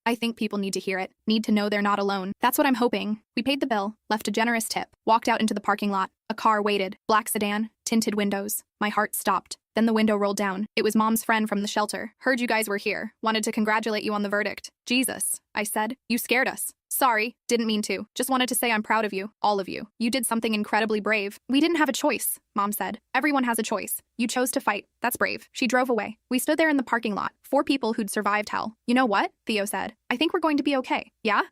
I think people need to hear it, need to know they're not alone. That's what I'm hoping. We paid the bill, left a generous tip, walked out into the parking lot. A car waited, black sedan, tinted windows. My heart stopped. Then the window rolled down. It was Mom's friend from the shelter. Heard you guys were here. Wanted to congratulate you on the verdict. Jesus, I said. You scared us. Sorry, didn't mean to. Just wanted to say I'm proud of you, all of you. You did something incredibly brave. We didn't have a choice, Mom said. Everyone has a choice. You chose to fight. That's brave. She drove away. We stood there in the parking lot, 4 people who'd survived hell. You know what? Theo said. I think we're going to be okay. Yeah?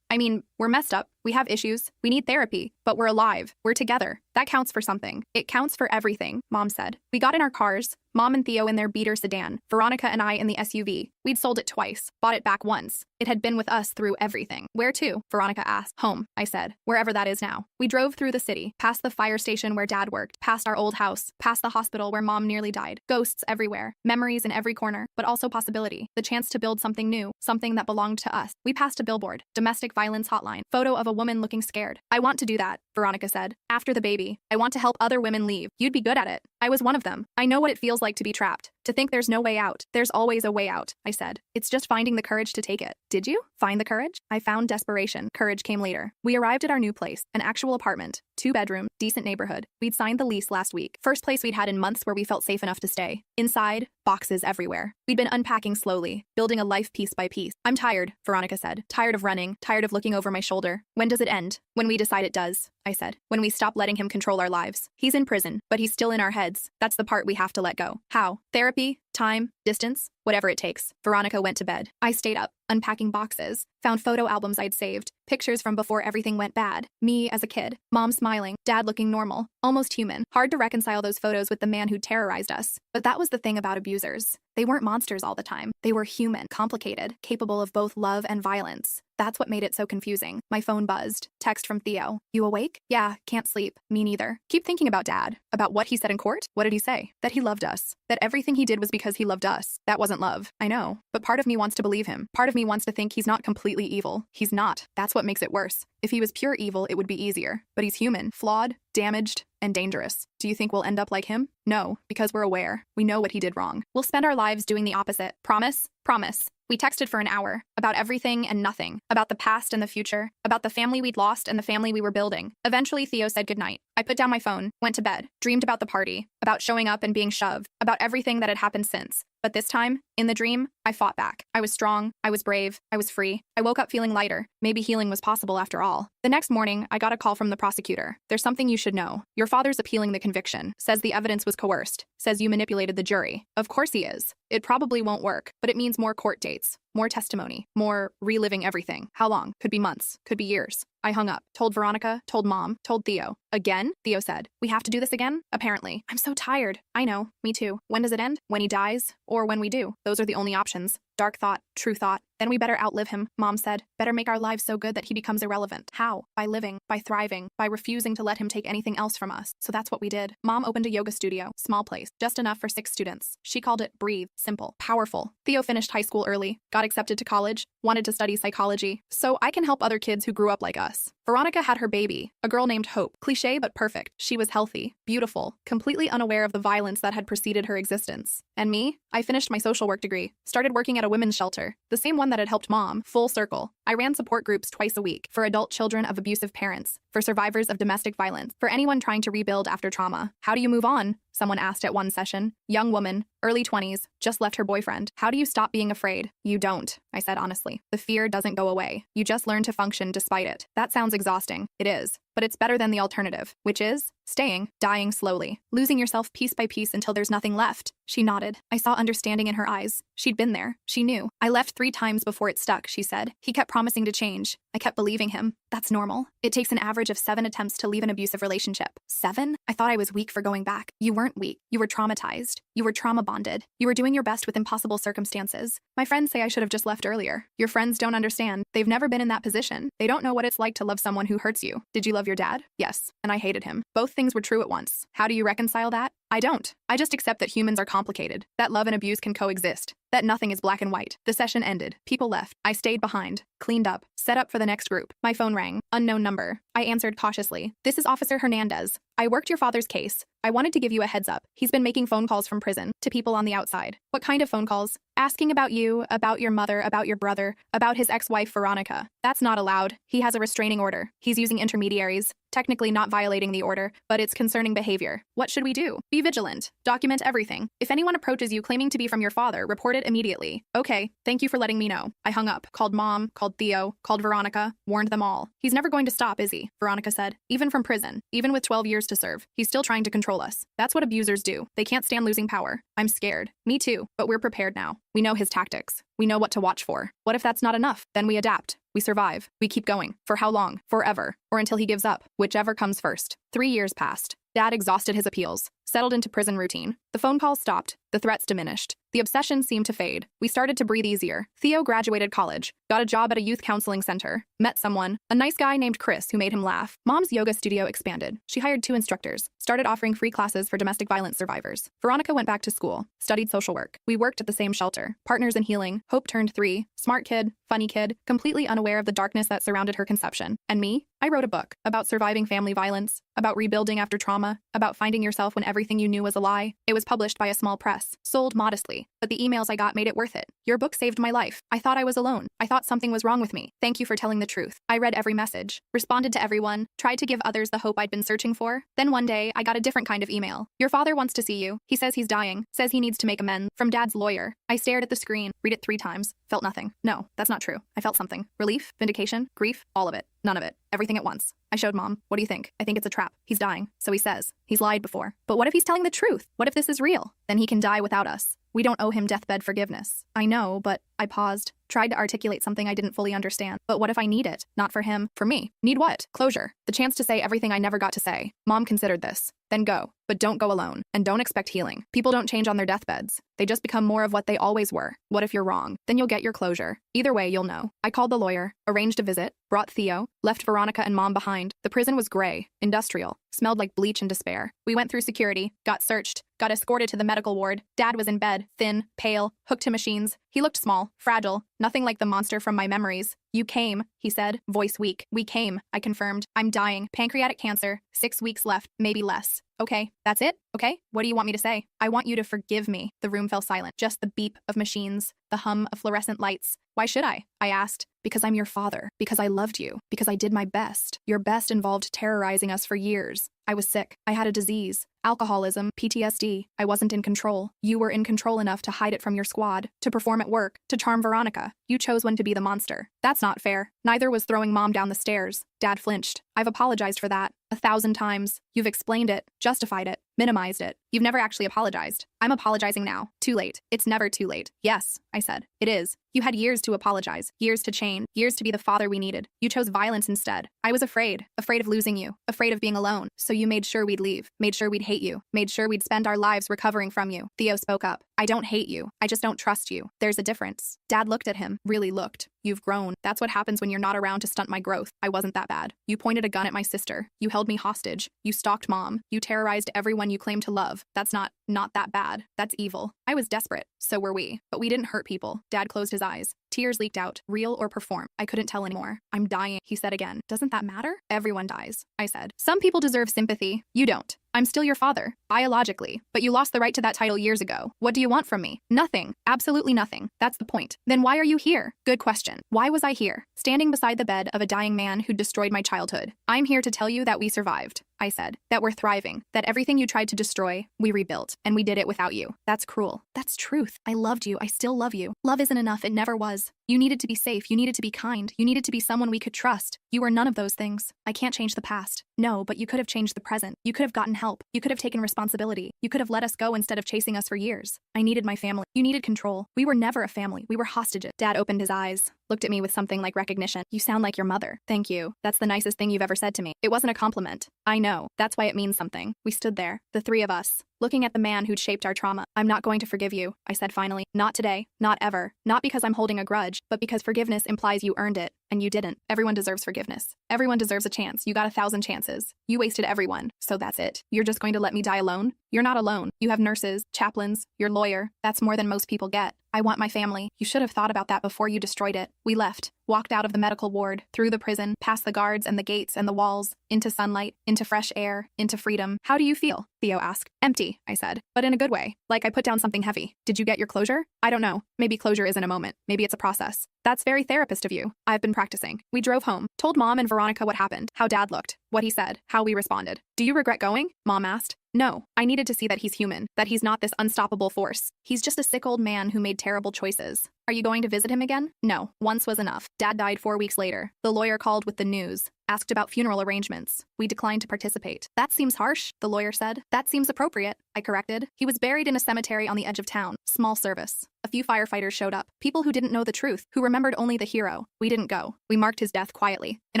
I mean, we're messed up. We have issues. We need therapy. But we're alive. We're together. That counts for something. It counts for everything, Mom said. We got in our cars, Mom and Theo in their beater sedan, Veronica and I in the SUV. We'd sold it twice, bought it back once. It had been with us through everything. Where to? Veronica asked. Home, I said. Wherever that is now. We drove through the city, past the fire station where Dad worked, past our old house, past the hospital where Mom nearly died. Ghosts everywhere, memories in every corner, but also possibility. The chance to build something new, something that belonged to us. We passed a billboard, domestic violence hotline, photo of a woman looking scared. I want to do that, Veronica said. After the baby, I want to help other women leave. You'd be good at it. I was one of them. I know what it feels like to be trapped. To think there's no way out. There's always a way out, I said. It's just finding the courage to take it. Did you find the courage? I found desperation. Courage came later. We arrived at our new place, an actual apartment, 2-bedroom, decent neighborhood. We'd signed the lease last week. First place we'd had in months where we felt safe enough to stay. Inside, boxes everywhere. We'd been unpacking slowly, building a life piece by piece. I'm tired, Veronica said. Tired of running, tired of looking over my shoulder. When does it end? When we decide it does, I said. When we stop letting him control our lives. He's in prison, but he's still in our heads. That's the part we have to let go. How? Therapy? Time? Distance? Whatever it takes. Veronica went to bed. I stayed up, unpacking boxes, found photo albums I'd saved, pictures from before everything went bad. Me as a kid, Mom smiling, Dad looking normal, almost human. Hard to reconcile those photos with the man who terrorized us. But that was the thing about abusers. They weren't monsters all the time. They were human, complicated, capable of both love and violence. That's what made it so confusing. My phone buzzed. Text from Theo. You awake? Yeah, can't sleep. Me neither. Keep thinking about Dad. About what he said in court? What did he say? That he loved us. That everything he did was because he loved us. That wasn't love. I know. But part of me wants to believe him. Part of me wants to think he's not completely evil. He's not. That's what makes it worse. If he was pure evil, it would be easier. But he's human, flawed, damaged, and dangerous. Do you think we'll end up like him? No, because we're aware. We know what he did wrong. We'll spend our lives doing the opposite. Promise? Promise. We texted for an hour, about everything and nothing, about the past and the future, about the family we'd lost and the family we were building. Eventually, Theo said goodnight. I put down my phone, went to bed, dreamed about the party, about showing up and being shoved, about everything that had happened since. But this time, in the dream, I fought back. I was strong, I was brave, I was free. I woke up feeling lighter. Maybe healing was possible after all. The next morning, I got a call from the prosecutor. There's something you should know. Your father's appealing the conviction, says the evidence was coerced, says you manipulated the jury. Of course he is. It probably won't work, but it means more court dates, more testimony, more reliving everything. How long? Could be months, could be years. I hung up, told Veronica, told Mom, told Theo. Again? Theo said. We have to do this again? Apparently. I'm so tired. I know. Me too. When does it end? When he dies? Or when we do? Those are the only options. Dark thought, true thought. Then we better outlive him, Mom said. Better make our lives so good that he becomes irrelevant. How? By living, by thriving, by refusing to let him take anything else from us. So that's what we did. Mom opened a yoga studio, small place, just enough for 6 students. She called it Breathe, simple, powerful. Theo finished high school early, got accepted to college, wanted to study psychology. So I can help other kids who grew up like us. Veronica had her baby, a girl named Hope. Cliché but perfect. She was healthy, beautiful, completely unaware of the violence that had preceded her existence. And me? I finished my social work degree, started working at a women's shelter, the same one that had helped Mom, full circle. I ran support groups twice a week for adult children of abusive parents, for survivors of domestic violence, for anyone trying to rebuild after trauma. How do you move on? Someone asked at one session. Young woman, early 20s, just left her boyfriend. How do you stop being afraid? You don't, I said honestly. The fear doesn't go away. You just learn to function despite it. That sounds exhausting. It is. But it's better than the alternative, which is staying, dying slowly, losing yourself piece by piece until there's nothing left. She nodded. I saw understanding in her eyes. She'd been there. She knew. I left 3 times before it stuck, she said. He kept promising to change. I kept believing him. That's normal. It takes an average of 7 attempts to leave an abusive relationship. 7? I thought I was weak for going back. You weren't weak. You were traumatized. You were trauma bonded. You were doing your best with impossible circumstances. My friends say I should have just left earlier. Your friends don't understand. They've never been in that position. They don't know what it's like to love someone who hurts you. Did you love your dad? Yes. And I hated him. Both things were true at once. How do you reconcile that? I don't. I just accept that humans are complicated, that love and abuse can coexist, that nothing is black and white. The session ended. People left. I stayed behind, cleaned up, set up for the next group. My phone rang. Unknown number. I answered cautiously. This is Officer Hernandez. I worked your father's case. I wanted to give you a heads up. He's been making phone calls from prison to people on the outside. What kind of phone calls? Asking about you, about your mother, about your brother, about his ex-wife Veronica. That's not allowed. He has a restraining order. He's using intermediaries. Technically not violating the order, but it's concerning behavior. What should we do? Be vigilant. Document everything. If anyone approaches you claiming to be from your father, report it immediately. Okay, thank you for letting me know. I hung up, called Mom, called Theo, called Veronica, warned them all. He's never going to stop, is he? Veronica said. Even from prison, even with 12 years to serve, he's still trying to control us. That's what abusers do. They can't stand losing power. I'm scared. Me too, but we're prepared now. We know his tactics. We know what to watch for. What if that's not enough? Then we adapt. We survive. We keep going. For how long? Forever. Or until he gives up. Whichever comes first. 3 years passed. Dad exhausted his appeals, settled into prison routine. The phone calls stopped. The threats diminished. The obsession seemed to fade. We started to breathe easier. Theo graduated college, got a job at a youth counseling center, met someone, a nice guy named Chris who made him laugh. Mom's yoga studio expanded. She hired 2 instructors, started offering free classes for domestic violence survivors. Veronica went back to school, studied social work. We worked at the same shelter. Partners in healing. Hope turned 3. Smart kid, funny kid, completely unaware of the darkness that surrounded her conception. And me? I wrote a book about surviving family violence, about rebuilding after trauma, about finding yourself when everything you knew was a lie. It was published by a small press, sold modestly, but the emails I got made it worth it. Your book saved my life. I thought I was alone. I thought something was wrong with me. Thank you for telling the truth. I read every message, responded to everyone, tried to give others the hope I'd been searching for. Then one day, I got a different kind of email. Your father wants to see you. He says he's dying, says he needs to make amends. From Dad's lawyer. I stared at the screen, read it 3 times, felt nothing. No, that's not true. I felt something. Relief, vindication, grief, all of it. None of it. Everything at once. I showed Mom. What do you think? I think it's a trap. He's dying. So he says. He's lied before. But what if he's telling the truth? What if this is real? Then he can die without us. We don't owe him deathbed forgiveness. I know, but I paused, tried to articulate something I didn't fully understand. But what if I need it? Not for him, for me. Need what? Closure. The chance to say everything I never got to say. Mom considered this. Then go. But don't go alone. And don't expect healing. People don't change on their deathbeds. They just become more of what they always were. What if you're wrong? Then you'll get your closure. Either way, you'll know. I called the lawyer, arranged a visit, brought Theo, left Veronica and Mom behind. The prison was gray, industrial, smelled like bleach and despair. We went through security, got searched, got escorted to the medical ward. Dad was in bed, thin, pale, hooked to machines. He looked small, fragile, nothing like the monster from my memories. You came, he said, voice weak. We came, I confirmed. I'm dying. Pancreatic cancer. 6 weeks left, maybe less. Okay, that's it? Okay, what do you want me to say? I want you to forgive me. The room fell silent. Just the beep of machines, the hum of fluorescent lights. Why should I asked. Because I'm your father. Because I loved you. Because I did my best. Your best involved terrorizing us for years. I was sick. I had a disease. Alcoholism, PTSD. I wasn't in control. You were in control enough to hide it from your squad, to perform at work, to charm Veronica. You chose when to be the monster. That's not fair. Neither was throwing Mom down the stairs. Dad flinched. I've apologized for that. 1,000 times. You've explained it, justified it, minimized it. You've never actually apologized. I'm apologizing now. Too late. It's never too late. Yes, I said. It is. You had years to apologize, years to change, years to be the father we needed. You chose violence instead. I was afraid of losing you, afraid of being alone. So you made sure we'd leave, made sure we'd hate you, made sure we'd spend our lives recovering from you. Theo spoke up. I don't hate you. I just don't trust you. There's a difference. Dad looked at him, really looked. You've grown. That's what happens when you're not around to stunt my growth. I wasn't that bad. You pointed a gun at my sister. You held me hostage. You stalked Mom. You terrorized everyone you claimed to love. That's not that bad. That's evil. I was desperate. So were we. But we didn't hurt people. Dad closed his eyes. Tears leaked out, real or perform. I couldn't tell anymore. I'm dying, he said again. Doesn't that matter? Everyone dies, I said. Some people deserve sympathy. You don't. I'm still your father, biologically, but you lost the right to that title years ago. What do you want from me? Nothing. Absolutely nothing. That's the point. Then why are you here? Good question. Why was I here? Standing beside the bed of a dying man who destroyed my childhood. I'm here to tell you that we survived, I said. That we're thriving. That everything you tried to destroy, we rebuilt. And we did it without you. That's cruel. That's truth. I loved you. I still love you. Love isn't enough. It never was. You needed to be safe. You needed to be kind. You needed to be someone we could trust. You were none of those things. I can't change the past. No, but you could have changed the present. You could have gotten help. You could have taken responsibility. You could have let us go instead of chasing us for years. I needed my family. You needed control. We were never a family. We were hostages. Dad opened his eyes, looked at me with something like recognition. You sound like your mother. Thank you. That's the nicest thing you've ever said to me. It wasn't a compliment. I know. That's why it means something. We stood there, the three of us, looking at the man who'd shaped our trauma. I'm not going to forgive you, I said finally. Not today. Not ever. Not because I'm holding a grudge, but because forgiveness implies you earned it, and you didn't. Everyone deserves forgiveness. Everyone deserves a chance. You got 1,000 chances. You wasted everyone, so that's it. You're just going to let me die alone? You're not alone. You have nurses, chaplains, your lawyer. That's more than most people get. I want my family. You should have thought about that before you destroyed it. We left, walked out of the medical ward, through the prison, past the guards and the gates and the walls, into sunlight, into fresh air, into freedom. How do you feel? Theo asked. Empty, I said, but in a good way. Like I put down something heavy. Did you get your closure? I don't know. Maybe closure isn't a moment. Maybe it's a process. That's very therapist of you. I've been practicing. We drove home, told Mom and Veronica what happened, how Dad looked, what he said, how we responded. Do you regret going? Mom asked. No, I needed to see that he's human, that he's not this unstoppable force. He's just a sick old man who made terrible choices. Are you going to visit him again? No, once was enough. Dad died 4 weeks later. The lawyer called with the news, asked about funeral arrangements. We declined to participate. That seems harsh, the lawyer said. That seems appropriate, I corrected. He was buried in a cemetery on the edge of town. Small service. A few firefighters showed up, people who didn't know the truth, who remembered only the hero. We didn't go. We marked his death quietly, in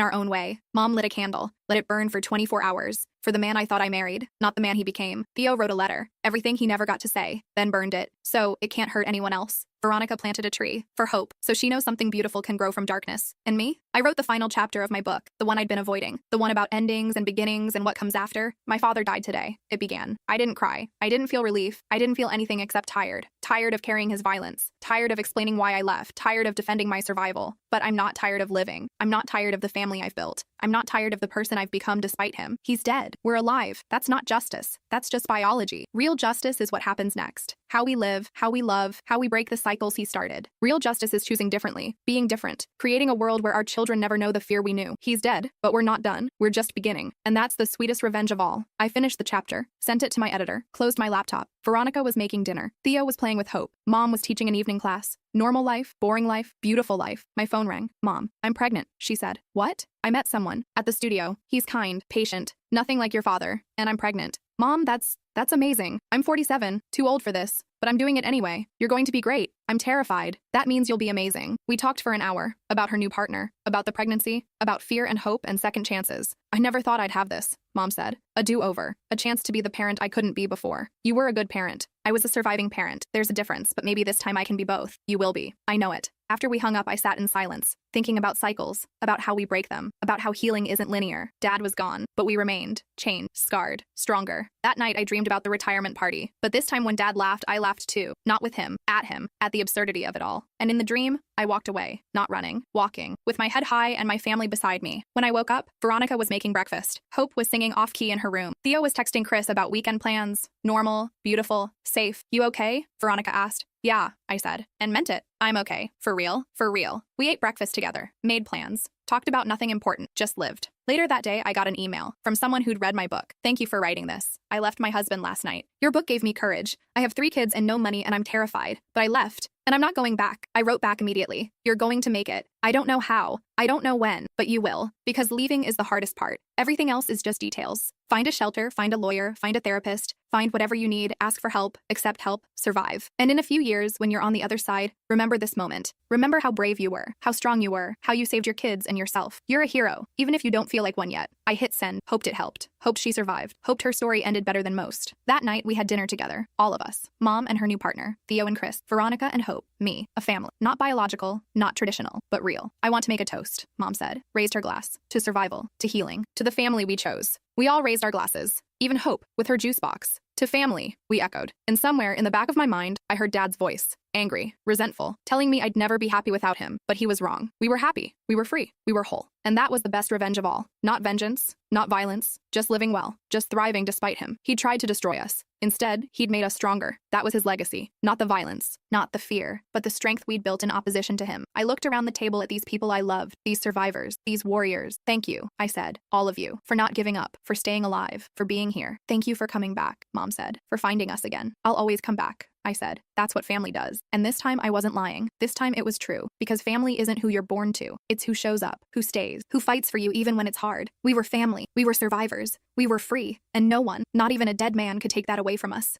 our own way. Mom lit a candle, let it burn for 24 hours. For the man I thought I married, not the man he became. Theo wrote a letter, everything he never got to say, then burned it, so it can't hurt anyone else. Veronica planted a tree, for hope, so she knows something beautiful can grow from darkness. And me? I wrote the final chapter of my book, the one I'd been avoiding, the one about endings and beginnings and what comes after. My father died today. It began. I didn't cry. I didn't feel relief. I didn't feel anything except tired. Tired of carrying his violence. Tired of explaining why I left. Tired of defending my survival. But I'm not tired of living. I'm not tired of the family I've built. I'm not tired of the person I've become despite him. He's dead. We're alive. That's not justice. That's just biology. Real justice is what happens next. How we live, how we love, how we break the cycles he started. Real justice is choosing differently, being different, creating a world where our children never know the fear we knew. He's dead, but we're not done. We're just beginning. And that's the sweetest revenge of all. I finished the chapter, sent it to my editor, closed my laptop. Veronica was making dinner. Theo was playing with Hope. Mom was teaching an evening class. Normal life, boring life, beautiful life. My phone rang. Mom, I'm pregnant, she said. What? I met someone at the studio. He's kind, patient, nothing like your father, and I'm pregnant. Mom, that's amazing. I'm 47, too old for this, but I'm doing it anyway. You're going to be great. I'm terrified. That means you'll be amazing. We talked for an hour about her new partner, about the pregnancy, about fear and hope and second chances. I never thought I'd have this, Mom said. A do-over, a chance to be the parent I couldn't be before. You were a good parent. I was a surviving parent. There's a difference, but maybe this time I can be both. You will be. I know it. After we hung up, I sat in silence, thinking about cycles, about how we break them, about how healing isn't linear. Dad was gone, but we remained, changed, scarred, stronger. That night, I dreamed about the retirement party. But this time when Dad laughed, I laughed too. Not with him, at the absurdity of it all. And in the dream, I walked away, not running, walking, with my head high and my family beside me. When I woke up, Veronica was making breakfast. Hope was singing off-key in her room. Theo was texting Chris about weekend plans. Normal, beautiful, safe. You okay? Veronica asked. Yeah, I said, and meant it. I'm okay. For real? For real. We ate breakfast together, made plans, talked about nothing important, just lived. Later that day, I got an email from someone who'd read my book. Thank you for writing this. I left my husband last night. Your book gave me courage. I have 3 kids and no money and I'm terrified, but I left. And I'm not going back. I wrote back immediately. You're going to make it. I don't know how. I don't know when, but you will. Because leaving is the hardest part. Everything else is just details. Find a shelter, find a lawyer, find a therapist, find whatever you need, ask for help, accept help, survive. And in a few years, when you're on the other side, remember this moment. Remember how brave you were, how strong you were, how you saved your kids and yourself. You're a hero, even if you don't feel like one yet. I hit send, hoped it helped, hoped she survived, hoped her story ended better than most. That night, we had dinner together, all of us. Mom and her new partner, Theo and Chris, Veronica and Hope, me, a family. Not biological, not traditional, but real. I want to make a toast, Mom said, raised her glass, to survival, to healing, to the family we chose. We all raised our glasses, even Hope, with her juice box. To family, we echoed. And somewhere in the back of my mind, I heard Dad's voice. angry, resentful, telling me I'd never be happy without him, but he was wrong. We were happy. We were free. We were whole. And that was the best revenge of all. Not vengeance, not violence, just living well, just thriving despite him. He tried to destroy us. Instead, he'd made us stronger. That was his legacy. Not the violence, not the fear, but the strength we'd built in opposition to him. I looked around the table at these people I loved, these survivors, these warriors. Thank you, I said, all of you, for not giving up, for staying alive, for being here. Thank you for coming back, Mom said, for finding us again. I'll always come back, I said. That's what family does. And this time I wasn't lying. This time it was true. Because family isn't who you're born to. It's who shows up, who stays, who fights for you even when it's hard. We were family. We were survivors. We were free. And no one, not even a dead man, could take that away from us.